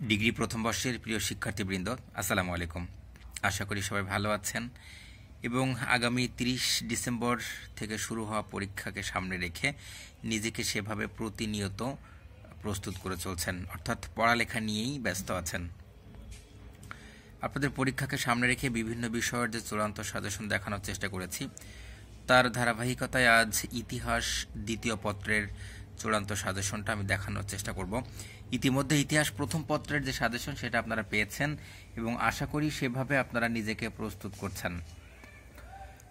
Degree প্রথম বর্ষের প্রিয় শিক্ষার্থীবৃন্দ, আসসালামু আলাইকুম। আশা করি সবাই ভালো আছেন এবং আগামী 30 ডিসেম্বর থেকে শুরু হওয়া পরীক্ষাকে সামনে রেখে নিজেকে সেভাবে প্রতিনিয়ত প্রস্তুত করে চলছেন, অর্থাৎ পড়ালেখা নিয়েই ব্যস্ত আছেন। আপনাদের পরীক্ষাকে সামনে রেখে বিভিন্ন বিষয়ের যে চূড়ান্ত সাজেশন দেখানোর চেষ্টা করেছি, তার ধারাবাহিকতায় আজ ইতিহাস দ্বিতীয় পত্রের চূড়ান্ত সাজেশনটা আমি দেখানোর চেষ্টা করব। ইতিমধ্যে ইতিহাস প্রথম পত্রের যে সাজেশন সেটা আপনারা পেয়েছেন এবং আশা করি সেভাবে আপনারা নিজেকে প্রস্তুত করছেন।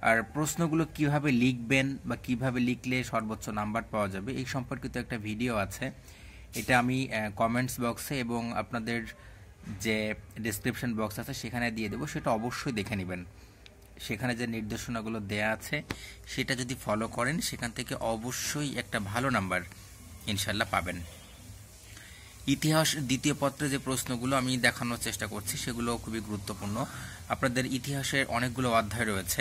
আর প্রশ্নগুলো কিভাবে লিখবেন বা কিভাবে লিখলে সর্বোচ্চ নাম্বার পাওয়া যাবে এই সম্পর্কিত একটা ভিডিও আছে। এটা আমি কমেন্টস বক্সে এবং আপনাদের যে ডেসক্রিপশন বক্স আছে সেখানে দিয়ে দেবো, সেটা অবশ্যই দেখে নেবেন। সেখানে যে নির্দেশনাগুলো দেয়া আছে সেটা যদি ফলো করেন সেখান থেকে অবশ্যই একটা ভালো নাম্বার ইনশাল্লাহ পাবেন। ইতিহাস দ্বিতীয় পত্রে যে প্রশ্নগুলো আমি দেখানোর চেষ্টা করছি সেগুলো খুবই গুরুত্বপূর্ণ। আপনাদের ইতিহাসের অনেকগুলো অধ্যায় রয়েছে,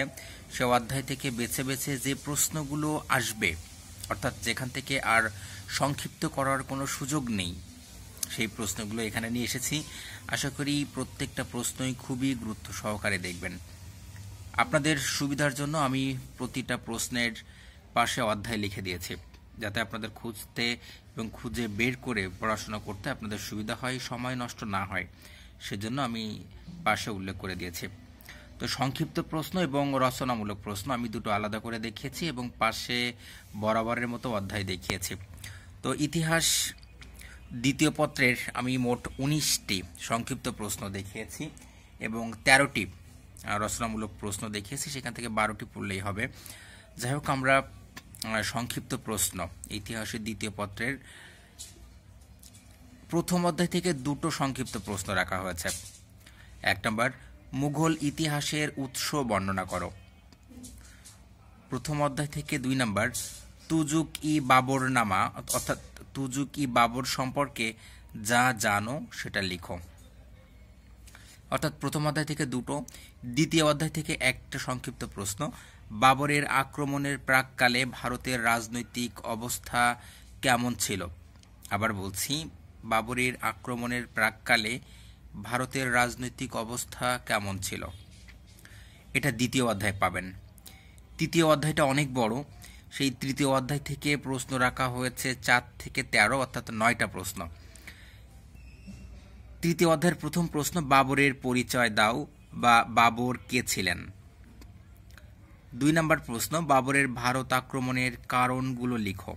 সে অধ্যায় থেকে বেছে বেছে যে প্রশ্নগুলো আসবে, অর্থাৎ যেখান থেকে আর সংক্ষিপ্ত করার কোনো সুযোগ নেই, সেই প্রশ্নগুলো এখানে নিয়ে এসেছি। আশা করি প্রত্যেকটা প্রশ্নই খুবই গুরুত্ব সহকারে দেখবেন। আপনাদের সুবিধার জন্য আমি প্রতিটা প্রশ্নের পাশে অধ্যায় লিখে দিয়েছি, যাতে আপনাদের খুঁজতে এবং খুঁজে বের করে পড়াশোনা করতে আপনাদের সুবিধা হয়, সময় নষ্ট না হয়, সেজন্য আমি পাশে উল্লেখ করে দিয়েছি। তো সংক্ষিপ্ত প্রশ্ন এবং রচনামূলক প্রশ্ন আমি দুটো আলাদা করে দেখিয়েছি এবং পাশে বরাবরের মতো অধ্যায় দেখিয়েছি। তো ইতিহাস দ্বিতীয় পত্রের আমি মোট 19টি সংক্ষিপ্ত প্রশ্ন দেখিয়েছি এবং 13টি রচনামূলক প্রশ্ন দেখিয়েছি, সেখান থেকে 12টি পড়লেই হবে। যাই হোক, আমরা সংক্ষিপ্ত প্রশ্ন ইতিহাসের দ্বিতীয় পত্রের প্রথম অধ্যায় থেকে দুটো সংক্ষিপ্ত প্রশ্ন রাখা হয়েছে। 1 নম্বর, মুঘল ইতিহাসের উৎস বর্ণনা করো। প্রথম অধ্যায় থেকে 2 নম্বর, তুজুক ই বাবর নামা, অর্থাৎ তুজুক ই বাবর সম্পর্কে যা জানো সেটা লিখো। অর্থাৎ প্রথম অধ্যায় থেকে দুটো, দ্বিতীয় অধ্যায় থেকে একটা সংক্ষিপ্ত প্রশ্ন, বাবরের আক্রমণের প্রাককালে ভারতের রাজনৈতিক অবস্থা কেমন ছিল। আবার বলছি, বাবরের আক্রমণের প্রাককালে ভারতের রাজনৈতিক অবস্থা কেমন ছিল, এটা দ্বিতীয় অধ্যায় পাবেন। তৃতীয় অধ্যায়টা অনেক বড়, সেই তৃতীয় অধ্যায় থেকে প্রশ্ন রাখা হয়েছে 4 থেকে 13, অর্থাৎ 9টা প্রশ্ন। তৃতীয় অধ্যায়ের প্রথম প্রশ্ন, বাবরের পরিচয় দাও বা বাবর কে ছিলেন। 2 নম্বর প্রশ্ন, বাবরের ভারত আক্রমণের কারণগুলো লিখো।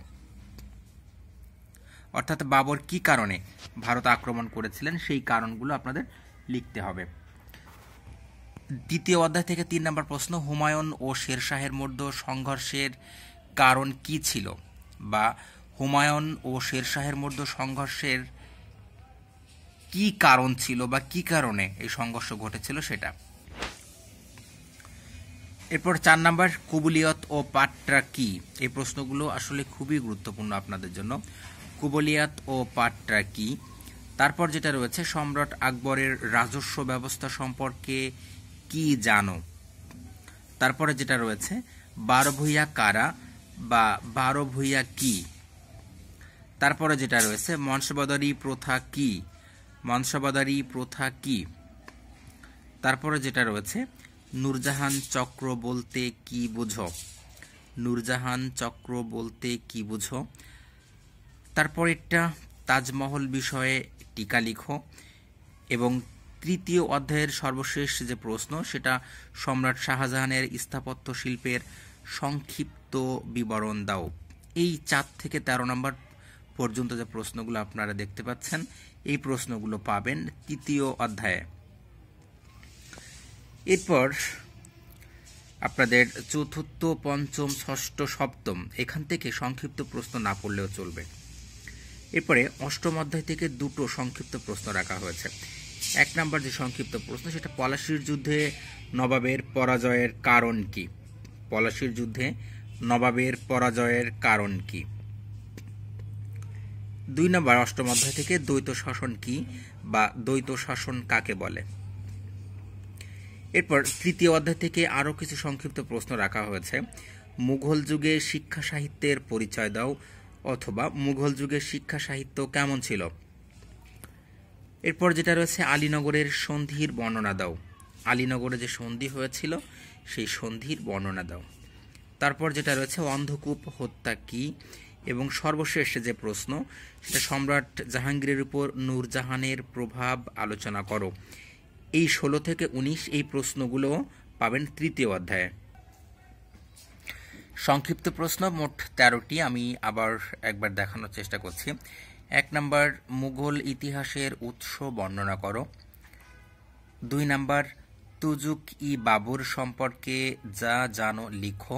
অর্থাৎ বাবর কি কারণে ভারত আক্রমণ করেছিলেন সেই কারণগুলো আপনাদের লিখতে হবে। দ্বিতীয় অধ্যায় থেকে 3 নম্বর প্রশ্ন, হুমায়ুন ও শেরশাহের মধ্যে সংঘর্ষের কারণ কি ছিল বা হুমায়ুন ও শেরশাহের মধ্যে সংঘর্ষের কি কারণ ছিল বা কি কারণে এই সংঘর্ষ ঘটেছিল সেটা। এরপর 4 নম্বর, কুবুলিয়ত ও পাট্রা কি। এই প্রশ্নগুলো আসলে খুবই গুরুত্বপূর্ণ আপনাদের জন্য। কুবুলিয়ত ও পাট্রা কি। তারপর যেটা রয়েছে, সম্রাট আকবরের রাজস্ব ব্যবস্থা সম্পর্কে কি জানো। তারপরে যেটা রয়েছে, 12 ভূঁইয়া কারা বা 12 ভূঁইয়া কি। তারপরে যেটা রয়েছে, মনসবাদারি প্রথা কি, মনসবাদারি প্রথা কি। তারপরে যেটা রয়েছে, নূরজাহান চক্র বলতে কি বুঝো, নূরজাহান চক্র বলতে কি বুঝো। তারপরেরটা, তাজমহল বিষয়ে টিকা লিখো। এবং তৃতীয় অধ্যায়ের সর্বশেষ যে প্রশ্ন সেটা, সম্রাট শাহজাহানের স্থাপত্য শিল্পের সংক্ষিপ্ত বিবরণ দাও। এই 4 থেকে 13 নম্বর পর্যন্ত যে প্রশ্নগুলো আপনারা দেখতে পাচ্ছেন, এই প্রশ্নগুলো পাবেন তৃতীয় অধ্যায়ে। এরপর আপনাদের চতুর্থ, পঞ্চম, ষষ্ঠ, সপ্তম এখান থেকে সংক্ষিপ্ত প্রশ্ন না পড়লেও চলবে। এরপরে অষ্টম অধ্যায় থেকে দুটো সংক্ষিপ্ত প্রশ্ন রাখা হয়েছে। 1 নম্বর যে সংক্ষিপ্ত প্রশ্ন সেটা, পলাশির যুদ্ধে নবাবের পরাজয়ের কারণ কি। পলাশির যুদ্ধে নবাবের পরাজয়ের কারণ কি। 2 নম্বর অষ্টম অধ্যায় থেকে, দ্বৈত শাসন কি বা দ্বৈত শাসন কাকে বলে। এরপর তৃতীয় অধ্যায় থেকে আরও কিছু সংক্ষিপ্ত প্রশ্ন রাখা হয়েছে। মুঘল যুগে শিক্ষা সাহিত্যের পরিচয় দাও, অথবা মুঘল যুগের শিক্ষা সাহিত্য কেমন ছিল। এরপর যেটা রয়েছে আলীনগরের সন্ধির বর্ণনা দাও। আলীনগরে যে সন্ধি হয়েছিল সেই সন্ধির বর্ণনা দাও। তারপর যেটা রয়েছে অন্ধকূপ হত্যা কি, এবং সর্বশেষ যে প্রশ্ন সেটা সম্রাট জাহাঙ্গীরের উপর নূরজাহানের প্রভাব আলোচনা করো। এই 16 থেকে 19 এই প্রশ্নগুলো পাবেন তৃতীয় অধ্যায়ে। সংক্ষিপ্ত প্রশ্ন মোট 13টি, আমি আবার একবার দেখানোর চেষ্টা করছি। 1 নম্বর, মুঘল ইতিহাসের উৎস বর্ণনা করো। 2 নম্বর, তুজুক-ই-বাবর সম্পর্কে যা জানো লিখো।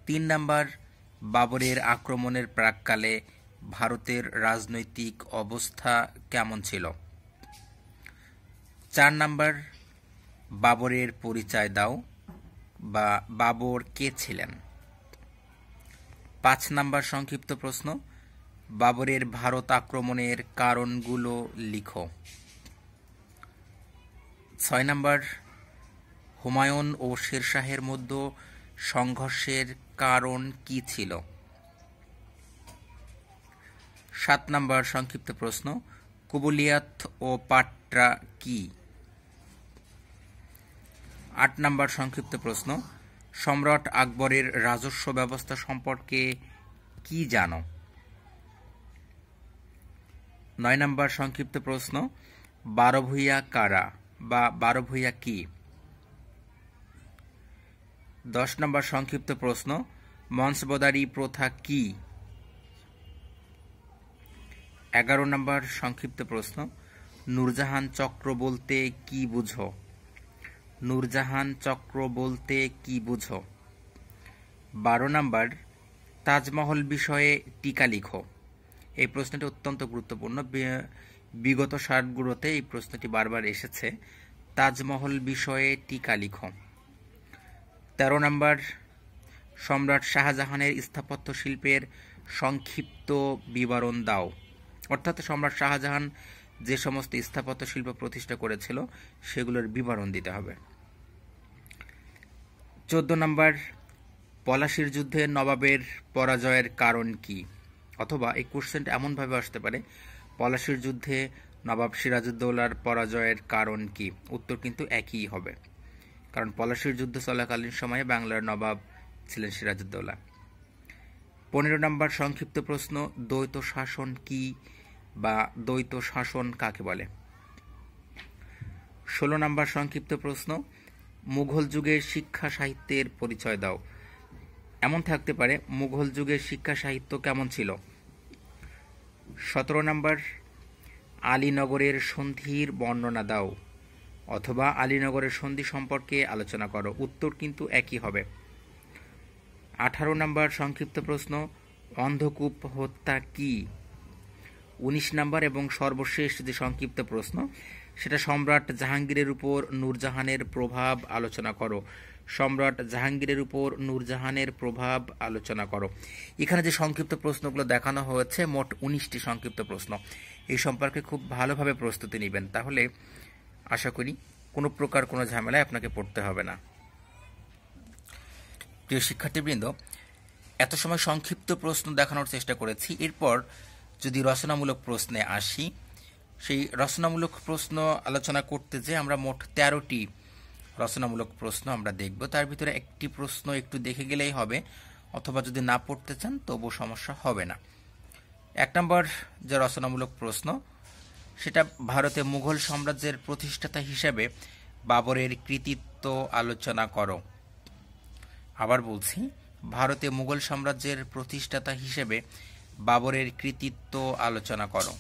3 নম্বর, বাবরের আক্রমণের প্রাক্কালে ভারতের রাজনৈতিক অবস্থা কেমন ছিল। 4 নম্বর, বাবরের পরিচয় দাও বা বাবর কে ছিলেন। 5 নম্বর সংক্ষিপ্ত প্রশ্ন, বাবরের ভারত আক্রমণের কারণগুলো লিখো। 6 নম্বর, হুমায়ুন ও শেরশাহের মধ্যে সংঘর্ষের কারণ কি ছিল। 7 নম্বর সংক্ষিপ্ত প্রশ্ন, কুবুলিয়াত ও পাট্রা কি। 8 নম্বর সংক্ষিপ্ত প্রশ্ন, সম্রাট আকবরের রাজস্ব ব্যবস্থা সম্পর্কে কি জানো। 9 নম্বর সংক্ষিপ্ত প্রশ্ন, 12 ভূঁইয়া কারা বা 12 ভূঁইয়া কি। 10 নম্বর সংক্ষিপ্ত প্রশ্ন, মনসবদারি প্রথা কি। 11 নম্বর সংক্ষিপ্ত প্রশ্ন, নূরজাহান চক্র বলতে কি বুঝো। নূরজাহান চক্র বলতে কি বুঝো। 12 নম্বর, তাজমহল বিষয়ে টিকা লিখো। এই প্রশ্নটি অত্যন্ত গুরুত্বপূর্ণ, বিগত সালগুলোতে এই প্রশ্নটি বারবার এসেছে। তাজমহল বিষয়ে টিকা লিখো। 13 নম্বর, সম্রাট শাহজাহানের স্থাপত্য শিল্পের সংক্ষিপ্ত বিবরণ দাও। অর্থাৎ সম্রাট শাহজাহান যে সমস্ত স্থাপত্য শিল্প প্রতিষ্ঠা করেছিল সেগুলোর বিবরণ দিতে হবে। 14 নম্বর, পলাশির যুদ্ধে নবাবের পরাজয়ের কারণ কি। অথবা এই কোশ্চেনটা এমনভাবে আসতে পারে, পলাশির যুদ্ধে নবাব সিরাজউদ্দৌলার পরাজয়ের কারণ কি। উত্তর কিন্তু একই হবে, কারণ পলাশির যুদ্ধ চলাকালীন সময়ে বাংলার নবাব ছিলেন সিরাজউদ্দৌলা। 15 নম্বর সংক্ষিপ্ত প্রশ্ন, দ্বৈত শাসন কি বা দ্বৈত শাসন কাকে বলে। 16 নম্বর সংক্ষিপ্ত প্রশ্ন, মুঘল যুগের শিক্ষা সাহিত্যের পরিচয় দাও। এমন থাকতে পারে, মুঘল যুগের শিক্ষা সাহিত্য কেমন ছিল। 17 নম্বর, আলীনগরের সন্ধির বর্ণনা দাও। অথবা আলীনগরের সন্ধি সম্পর্কে আলোচনা করো। উত্তর কিন্তু একই হবে। 18 নম্বর সংক্ষিপ্ত প্রশ্ন, অন্ধকূপ হত্যা কি। 19 নম্বর এবং সর্বশেষ যে সংক্ষিপ্ত প্রশ্ন সেটা সম্রাট জাহাঙ্গীরের উপর নূরজাহানের প্রভাব আলোচনা করো। সম্রাট জাহাঙ্গীরের উপর নূরজাহানের প্রভাব আলোচনা করো। এখানে যে সংক্ষিপ্ত প্রশ্নগুলো দেখানো হয়েছে মোট 19টি সংক্ষিপ্ত প্রশ্ন। এই সম্পর্কে খুব ভালোভাবে প্রস্তুতি নেবেন, তাহলে আশা করি কোনো প্রকার কোনো ঝামেলায় আপনাকে পড়তে হবে না। প্রিয় শিক্ষার্থীবৃন্দ, এত সময় সংক্ষিপ্ত প্রশ্ন দেখানোর চেষ্টা করেছি। এরপর যদি রচনামূলক প্রশ্নে আসি, সেই রচনামূলক প্রশ্ন আলোচনা করতে যে আমরা মোট 13টি রচনামূলক প্রশ্ন আমরা দেখব। তার ভিতরে একটি প্রশ্ন একটু দেখে গেলেই হবে, অথবা যদি না পড়তে চান তবু সমস্যা হবে না। 1 নম্বর যে রচনামূলক প্রশ্ন সেটা, ভারতে মুঘল সাম্রাজ্যের প্রতিষ্ঠাতা হিসেবে বাবরের কৃতিত্ব আলোচনা করো। আবার বলছি, ভারতে মুঘল সাম্রাজ্যের প্রতিষ্ঠাতা হিসেবে বাবরের কৃতিত্ব আলোচনা করো।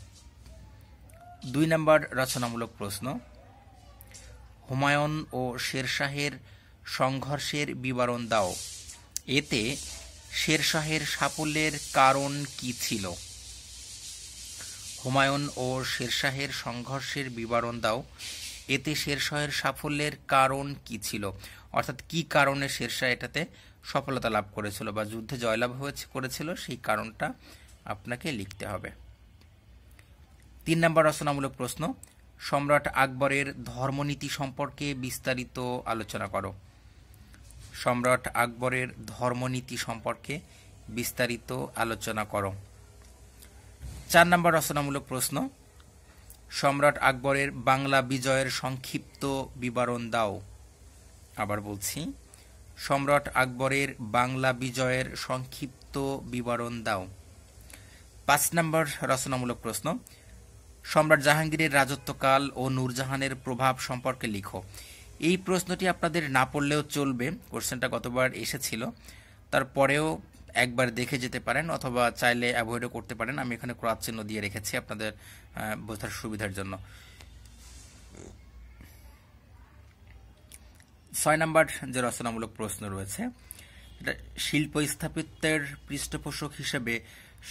2 নম্বর রচনামূলক প্রশ্ন, হুমায়ুন ও শেরশাহের সংঘর্ষের বিবরণ দাও। এতে শেরশাহের সাফল্যের কারণ কি ছিল। হুমায়ুন ও শেরশাহের সংঘর্ষের বিবরণ দাও। এতে শেরশাহের সাফল্যের কারণ কি ছিল। অর্থাৎ কি কারণে শেরশাহ এটাতে সফলতা লাভ করেছিল বা যুদ্ধে জয়লাভ করেছিল, সেই কারণটা আপনাকে লিখতে হবে। 3 নম্বর রচনামূলক প্রশ্ন, সম্রাট আকবরের ধর্মনীতি সম্পর্কে বিস্তারিত আলোচনা করো। সম্রাট আকবরের ধর্মনীতি সম্পর্কে বিস্তারিত আলোচনা করো। 4 নম্বর রচনামূলক প্রশ্ন, সম্রাট আকবরের বাংলা বিজয়ের সংক্ষিপ্ত বিবরণ দাও। আবার বলছি, সম্রাট আকবরের বাংলা বিজয়ের সংক্ষিপ্ত বিবরণ দাও। 5 নম্বর রচনামূলক প্রশ্ন, সম্রাট জাহাঙ্গীরের রাজত্বকাল ও নূরজাহানের প্রভাব সম্পর্কে লিখো। এই প্রশ্নটি আপনাদের না পড়লেও চলবে, কোশ্চেনটা গতবার এসেছিল, তারপরেও একবার দেখে যেতে পারেন অথবা চাইলে অ্যাভয়েডও করতে পারেন। আমি এখানে ক্রস চিহ্ন দিয়ে রেখেছি আপনাদের বোঝার সুবিধার জন্য। 6 নম্বর যে রচনামূলক প্রশ্ন রয়েছে, এটা শিল্প স্থাপত্যের পৃষ্ঠপোষক হিসেবে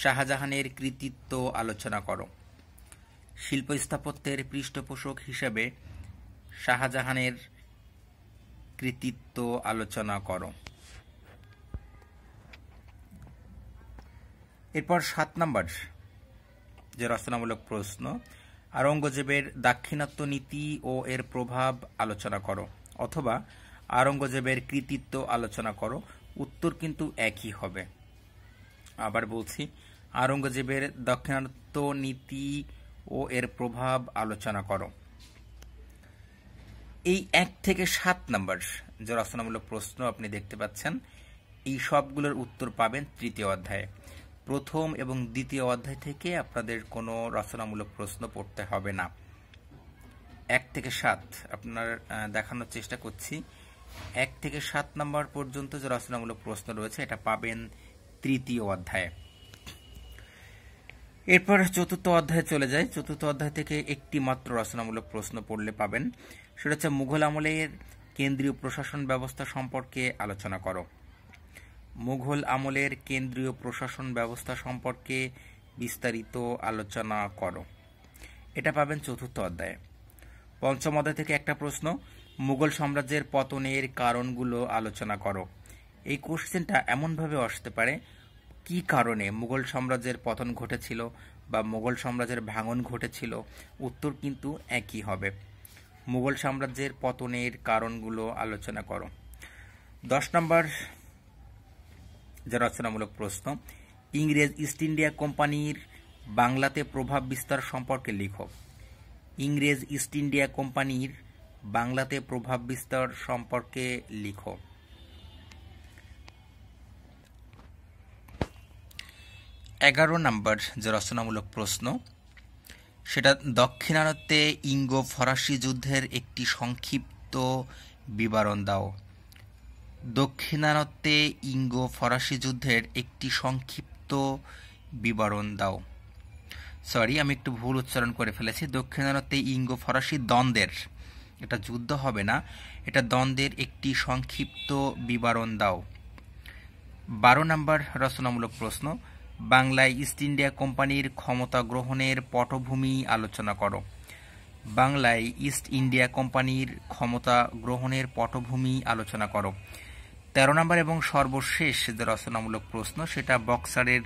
শাহজাহানের কৃতিত্ব আলোচনা করো। শিল্প স্থাপত্যের পৃষ্ঠপোষক হিসেবে শাহজাহানের কৃতিত্ব আলোচনা করো। এরপর 7 নম্বর যে রচনামূলক প্রশ্ন, আওরঙ্গজেবের দাক্ষিণাত্য নীতি ও এর প্রভাব আলোচনা করো, অথবা আওরঙ্গজেবের কৃতিত্ব আলোচনা করো। উত্তর কিন্তু একই হবে। আবার বলছি, আওরঙ্গজেবের দাক্ষিণাত্য নীতি ও এর প্রভাব আলোচনা করো। এই 1 থেকে 7 নম্বর যে রচনামূলক প্রশ্ন আপনি দেখতে পাচ্ছেন, এই সবগুলোর উত্তর পাবেন তৃতীয় অধ্যায়ে। প্রথম এবং দ্বিতীয় অধ্যায় থেকে আপনাদের কোনো রচনামূলক প্রশ্ন পড়তে হবে না। 1 থেকে 7 আপনার দেখানোর চেষ্টা করছি। 1 থেকে 7 নম্বর পর্যন্ত যে রচনামূলক প্রশ্ন রয়েছে এটা পাবেন তৃতীয় অধ্যায়ে। এরপর চতুর্থ অধ্যায়ে চলে যায়। চতুর্থ অধ্যায় থেকে একটি মাত্র রচনামূলক প্রশ্ন পড়লে পাবেন, সেটা হচ্ছে মুঘল আমলের কেন্দ্রীয় প্রশাসন ব্যবস্থা সম্পর্কে আলোচনা করো। মুঘল আমলের কেন্দ্রীয় প্রশাসন ব্যবস্থা সম্পর্কে বিস্তারিত আলোচনা করো। এটা পাবেন চতুর্থ অধ্যায়ে। পঞ্চম অধ্যায় থেকে একটা প্রশ্ন, মুঘল সাম্রাজ্যের পতনের কারণগুলো আলোচনা করো। এই কোশ্চেনটা এমনভাবে আসতে পারে, কি কারণে মুঘল সাম্রাজ্যের পতন ঘটেছিল বা মুঘল সাম্রাজ্যের ভাঙন ঘটেছিল, উত্তর কিন্তু একই হবে। মুঘল সাম্রাজ্যের পতনের কারণগুলো আলোচনা করো। 10 নম্বর যে রচনামূলক প্রশ্ন, ইংরেজ ইস্ট ইন্ডিয়া কোম্পানির বাংলাতে প্রভাব বিস্তার সম্পর্কে লিখো। ইংরেজ ইস্ট ইন্ডিয়া কোম্পানির বাংলাতে প্রভাব বিস্তার সম্পর্কে লিখো। 11 নম্বর যে রচনামূলক প্রশ্ন, সেটা দক্ষিণারতে ইঙ্গো ফরাসি যুদ্ধের একটি সংক্ষিপ্ত বিবরণ দাও। দক্ষিণারতে ইঙ্গো ফরাসি যুদ্ধের একটি সংক্ষিপ্ত বিবরণ দাও। সরি, আমি একটু ভুল উচ্চারণ করে ফেলেছি। দক্ষিণারতে ইঙ্গো ফরাসি দ্বন্দ্বের, এটা যুদ্ধ হবে না, এটা দ্বন্দ্বের একটি সংক্ষিপ্ত বিবরণ দাও। 12 নম্বর রচনামূলক প্রশ্ন, বাংলায় ইস্ট ইন্ডিয়া কোম্পানির ক্ষমতা গ্রহণের পটভূমি আলোচনা করো। বাংলায় ইস্ট ইন্ডিয়া কোম্পানির ক্ষমতা গ্রহণের পটভূমি আলোচনা করো। 13 নম্বর এবং সর্বশেষ যে রচনামূলক প্রশ্ন, সেটা বক্সারের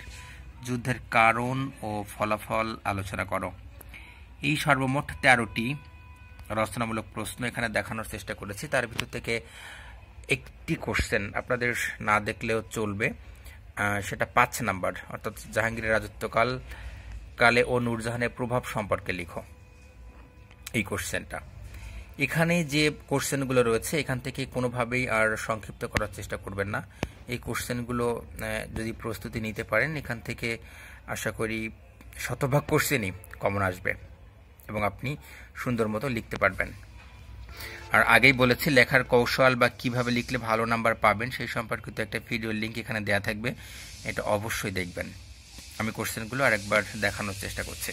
যুদ্ধের কারণ ও ফলাফল আলোচনা করো। এই সর্বমোট 13টি রচনামূলক প্রশ্ন এখানে দেখানোর চেষ্টা করেছি। তার ভিতর থেকে একটি কোশ্চেন আপনাদের না দেখলেও চলবে, সেটা 5 নম্বর, অর্থাৎ জাহাঙ্গীরের রাজত্বকালে ও নূরজাহানের প্রভাব সম্পর্কে লিখো। এই কোশ্চেনটা, এখানে যে কোশ্চেনগুলো রয়েছে এখান থেকে কোনোভাবেই আর সংক্ষিপ্ত করার চেষ্টা করবেন না। এই কোশ্চেনগুলো যদি প্রস্তুতি নিতে পারেন, এখান থেকে আশা করি শতভাগ কোশ্চেনই কমন আসবে এবং আপনি সুন্দর মতো লিখতে পারবেন। আর আগেই বলেছি, লেখার কৌশল বা কিভাবে লিখলে ভালো নাম্বার পাবেন সেই সম্পর্কিত একটা ভিডিওর লিঙ্ক এখানে দেওয়া থাকবে, এটা অবশ্যই দেখবেন। আমি কোশ্চেনগুলো আরেকবার দেখানোর চেষ্টা করছি।